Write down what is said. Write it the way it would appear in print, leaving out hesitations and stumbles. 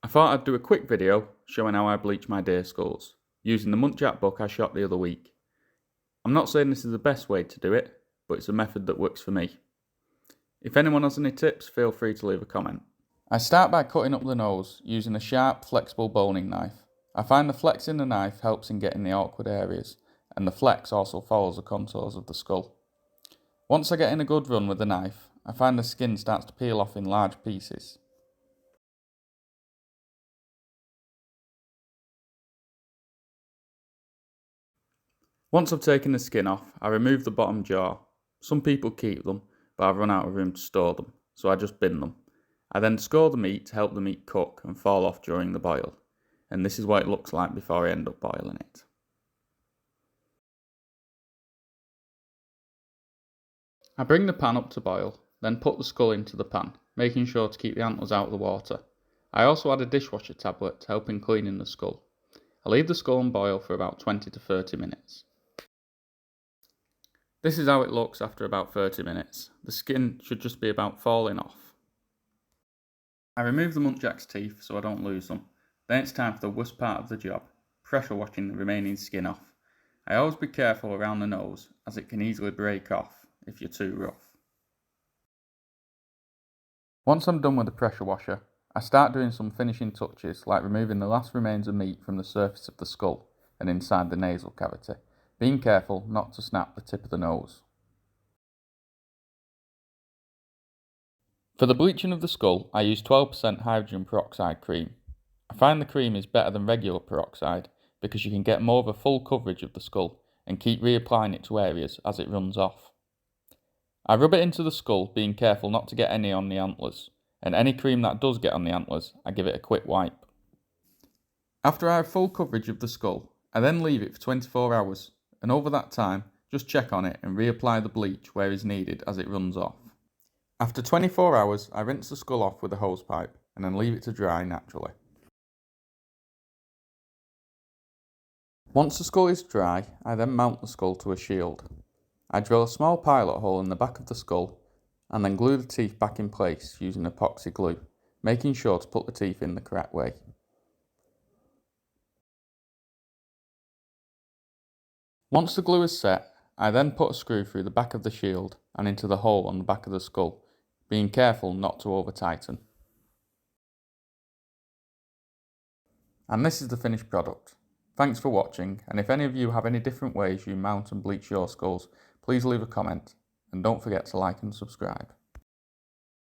I thought I'd do a quick video showing how I bleach my day skulls, using the muntjac book I shot the other week. I'm not saying this is the best way to do it, but it's a method that works for me. If anyone has any tips, feel free to leave a comment. I start by cutting up the nose using a sharp, flexible boning knife. I find the flex in the knife helps in getting the awkward areas, and the flex also follows the contours of the skull. Once I get in a good run with the knife, I find the skin starts to peel off in large pieces. Once I've taken the skin off, I remove the bottom jaw. Some people keep them, but I've run out of room to store them, so I just bin them. I then score the meat to help the meat cook and fall off during the boil, and this is what it looks like before I end up boiling it. I bring the pan up to boil, then put the skull into the pan, making sure to keep the antlers out of the water. I also add a dishwasher tablet to help in cleaning the skull. I leave the skull and boil for about 20 to 30 minutes. This is how it looks after about 30 minutes. The skin should just be about falling off. I remove the muntjac's teeth so I don't lose them. Then it's time for the worst part of the job, pressure washing the remaining skin off. I always be careful around the nose as it can easily break off if you're too rough. Once I'm done with the pressure washer, I start doing some finishing touches like removing the last remains of meat from the surface of the skull and inside the nasal cavity, being careful not to snap the tip of the nose. For the bleaching of the skull, I use 12% hydrogen peroxide cream. I find the cream is better than regular peroxide because you can get more of a full coverage of the skull and keep reapplying it to areas as it runs off. I rub it into the skull, being careful not to get any on the antlers, and any cream that does get on the antlers, I give it a quick wipe. After I have full coverage of the skull, I then leave it for 24 hours, and over that time, just check on it and reapply the bleach where is needed as it runs off. After 24 hours, I rinse the skull off with a hose pipe and then leave it to dry naturally. Once the skull is dry, I then mount the skull to a shield. I drill a small pilot hole in the back of the skull and then glue the teeth back in place using epoxy glue, making sure to put the teeth in the correct way. Once the glue is set, I then put a screw through the back of the shield and into the hole on the back of the skull, being careful not to over tighten. And this is the finished product. Thanks for watching, and if any of you have any different ways you mount and bleach your skulls, please leave a comment, and don't forget to like and subscribe.